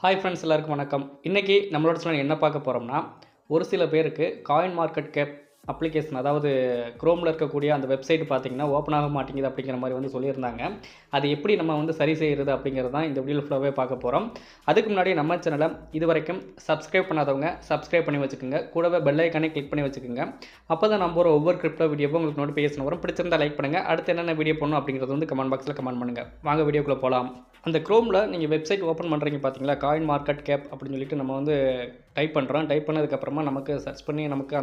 Hi friends, எல்லாருக்கும் வணக்கம். இன்றைக்கி நம்மளோட சேனல் என்ன பார்க்க போகிறோம்னா, ஒரு சில பேருக்கு காயின் மார்க்கெட் கேப் அப்ளிகேஷன், அதாவது குரோமில் இருக்கக்கூடிய அந்த வெப்சைட் பார்த்திங்கன்னா ஓப்பன் ஆக மாட்டேங்குது அப்படிங்கிற மாதிரி வந்து சொல்லியிருந்தாங்க. அது எப்படி நம்ம வந்து சரி செய்கிறது அப்படிங்கிறது தான் இந்த வீடியோ ஃபுல்லாகவே பார்க்க போகிறோம். அதுக்கு முன்னாடி நம்ம சேனலை இது வரைக்கும் சப்ஸ்கிரைப் பண்ணாதவங்க சப்ஸ்கிரைப் பண்ணி வச்சுக்கோங்க. கூடவே பெல் ஐக்கானே கிளிக் பண்ணி வச்சுக்கோங்க. அப்போ தான் நம்ம போகிற ஒவ்வொரு கிரிப்டோ வீடியோவும் உங்களுக்கு நோட்டிஃபிகேஷன் வரும். பிடிச்சிருந்தால் லைக் பண்ணுங்கள். அடுத்து என்னென்ன வீடியோ பண்ணணும் அப்படிங்கிறது வந்து கமெண்ட் பாக்ஸில் கமெண்ட் பண்ணுங்கள். வாங்க வீடியோக்குள்ளே போகலாம். அந்த குரோமில் நீங்கள் வெப்சைட் ஓப்பன் பண்ணுறீங்க பார்த்தீங்களா, காயின் மார்க்கெட் கேப் அப்படின்னு சொல்லிட்டு நம்ம வந்து டைப் பண்ணுறோம். டைப் பண்ணதுக்கப்புறமா நமக்கு சர்ச் பண்ணி நமக்கு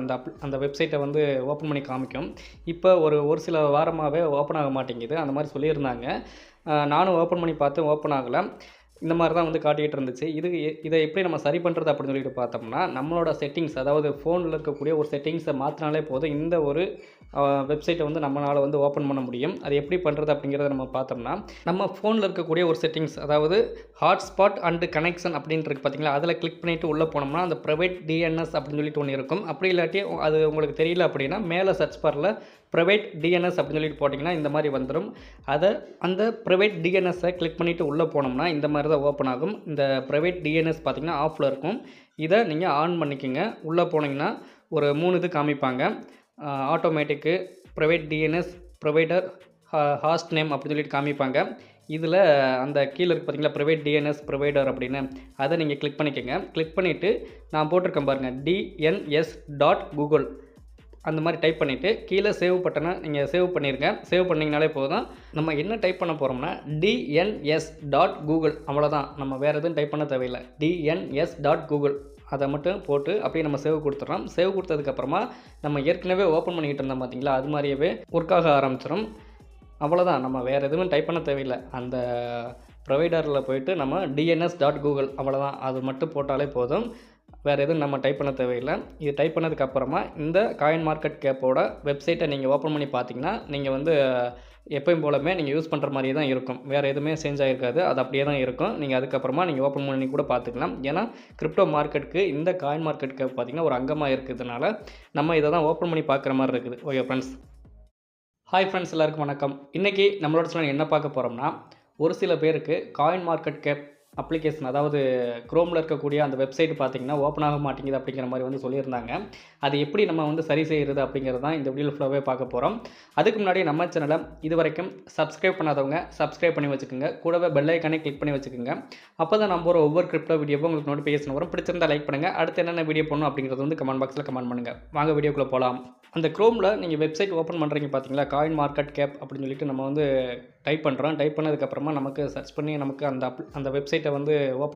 அந்த வெப்சைட்டை வந்து ஓப்பன் பண்ணி காமிக்கும். இப்போ ஒரு சில வாரமாகவே ஓப்பன் ஆக மாட்டேங்குது அந்த மாதிரி சொல்லியிருந்தாங்க. நானும் ஓப்பன் பண்ணி பார்த்தேன், ஓப்பன் ஆகலை. இந்த மாதிரி தான் வந்து காட்டிகிட்டு இருந்துச்சு. இதை எப்படி நம்ம சரி பண்ணுறது அப்படின்னு சொல்லிட்டு பார்த்தோம்னா, நம்மளோட செட்டிங்ஸ், அதாவது ஃபோனில் இருக்கக்கூடிய ஒரு செட்டிங்ஸை மாற்றினாலே போதும், இந்த ஒரு வெப்சைட்டை வந்து நம்மளால் வந்து ஓப்பன் பண்ண முடியும். அது எப்படி பண்ணுறது அப்படிங்கிறத நம்ம பார்த்தோம்னா, நம்ம ஃபோனில் இருக்கக்கூடிய ஒரு செட்டிங்ஸ், அதாவது ஹாட்ஸ்பாட் அண்டு கனெக்ஷன் அப்படின்ட்டு இருக்குது பார்த்தீங்களா, அதில் கிளிக் பண்ணிவிட்டு உள்ளே போனோம்னா அந்த ப்ரைவேட் டிஎன்எஸ் அப்படின்னு சொல்லிட்டு ஒன்று இருக்கும். அப்படி இல்லாட்டி அது உங்களுக்கு தெரியல அப்படின்னா மேலே சர்ச் பாரில் ப்ரைவேட் டிஎன்எஸ் அப்படின்னு சொல்லிட்டு போட்டிங்கன்னா இந்த மாதிரி வந்துடும். அந்த ப்ரைவேட் டிஎன்எஸை கிளிக் பண்ணிவிட்டு உள்ளே போனோம்னா இந்த மாதிரி தான் ஓப்பன் ஆகும். இந்த ப்ரைவேட் டிஎன்எஸ் பார்த்திங்கன்னா ஆஃபில் இருக்கும். இதை நீங்கள் ஆன் பண்ணிக்கோங்க. உள்ளே போனீங்கன்னா ஒரு 3 இது காமிப்பாங்க. Automatic, private DNS, provider, host name அப்படின்னு சொல்லிட்டு காமிப்பாங்க. இதில் அந்த கீழே இருக்குது பார்த்தீங்களா ப்ரைவேட் டிஎன்எஸ் ப்ரொவைடர் அப்படின்னு, அதை நீங்கள் கிளிக் பண்ணிக்கோங்க. கிளிக் பண்ணிவிட்டு நான் போட்டிருக்கேன் பாருங்கள், dns.google அந்த மாதிரி டைப் பண்ணிவிட்டு கீழே சேவ் பட்டனை நீங்கள் சேவ் பண்ணிடுங்க. சேவ் பண்ணிங்கனாலே போதும். நம்ம என்ன டைப் பண்ண போகிறோம்னா dns.google, அவ்வளோதான். நம்ம வேறு எதுவும் டைப் பண்ண தேவையில்லை. dns.google அதை மட்டும் போட்டு அப்படியே நம்ம சேவ் கொடுத்துட்றோம். சேவ் கொடுத்ததுக்கப்புறமா நம்ம ஏற்கனவே ஓப்பன் பண்ணிக்கிட்டு இருந்தோம் பார்த்தீங்களா, அது மாதிரியே ஒர்க் ஆக ஆரம்பிச்சிடும். அவ்வளோதான். நம்ம வேறு எதுவும் டைப் பண்ண தேவையில்லை. அந்த ப்ரொவைடரில் போய்ட்டு நம்ம dns.google அவ்வளோதான், அது மட்டும் போட்டாலே போதும். வேறு எதுவும் நம்ம டைப் பண்ண தேவையில்லை. இது டைப் பண்ணதுக்கப்புறமா இந்த காயின் மார்க்கெட் கேப்போட வெப்சைட்டை நீங்கள் ஓப்பன் பண்ணி பார்த்தீங்கன்னா, நீங்கள் வந்து எப்பயும் போலவே நீங்கள் யூஸ் பண்ணுற மாதிரியே தான் இருக்கும். வேறு எதுவுமே சேஞ்ச் ஆகிருக்காது. அது அப்படியே தான் இருக்கும். நீங்கள் அதுக்கப்புறமா நீங்கள் ஓப்பன் பண்ணி கூட பார்த்துக்கலாம். ஏன்னா கிரிப்டோ மார்க்கெட்டுக்கு இந்த காயின் மார்க்கெட் கேப் பார்த்திங்கன்னா ஒரு அங்கமாக இருக்கிறதுனால நம்ம இதை தான் ஓப்பன் பண்ணி பார்க்குற மாதிரி இருக்குது. Okay friends. ஹாய் ஃப்ரெண்ட்ஸ், எல்லாருக்கும் வணக்கம். இன்றைக்கி நம்மளோட சேனல் என்ன பார்க்க போகிறோம்னா, ஒரு சில பேருக்கு காயின் மார்க்கெட் கேப் அப்ளிகேஷன், அதாவது குரோமில் இருக்கக்கூடிய அந்த வெப்சைட் பார்த்திங்கன்னா ஓப்பன் ஆக மாட்டேங்குது அப்படிங்கிற மாதிரி வந்து சொல்லியிருந்தாங்க. அது எப்படி நம்ம வந்து சரி செய்கிறது அப்படிங்கிறது தான் இந்த வீடியோ ஃபுல்லாகவே பார்க்க போகிறோம். அதுக்கு முன்னாடி நம்ம சேனலை இது வரைக்கும் சப்ஸ்கிரைப் பண்ணாதவங்க சப்ஸ்கிரைப் பண்ணி வச்சுக்கோங்க. கூடவே பெல் ஐக்கானே கிளிக் பண்ணி வச்சுக்கோங்க. அப்போ தான் நம்ம போகிற ஒவ்வொரு கிரிப்டோ வீடியோவும் உங்களுக்கு நோட்டிஃபிகேஷன் வரும். பிடிச்சிருந்தால் லைக் பண்ணுங்கள். அடுத்து என்னென்ன வீடியோ பண்ணணும் அப்படிங்கிறது வந்து கமெண்ட் பாக்ஸில் கமெண்ட் பண்ணுங்கள். வாங்க வீடியோக்குள்ளே போகலாம். அந்த குரோமில் நீங்கள் வெப்சைட் ஓப்பன் பண்ணுறீங்க பார்த்தீங்களா, காயின் மார்க்கெட் கேப் அப்படின்னு சொல்லிட்டு நம்ம வந்து டைப் பண்ணுறோம். டைப் பண்ணதுக்கப்புறமா நமக்கு சர்ச் பண்ணி நமக்கு அந்த வெப்சைட்டை வந்து ஓப்பன்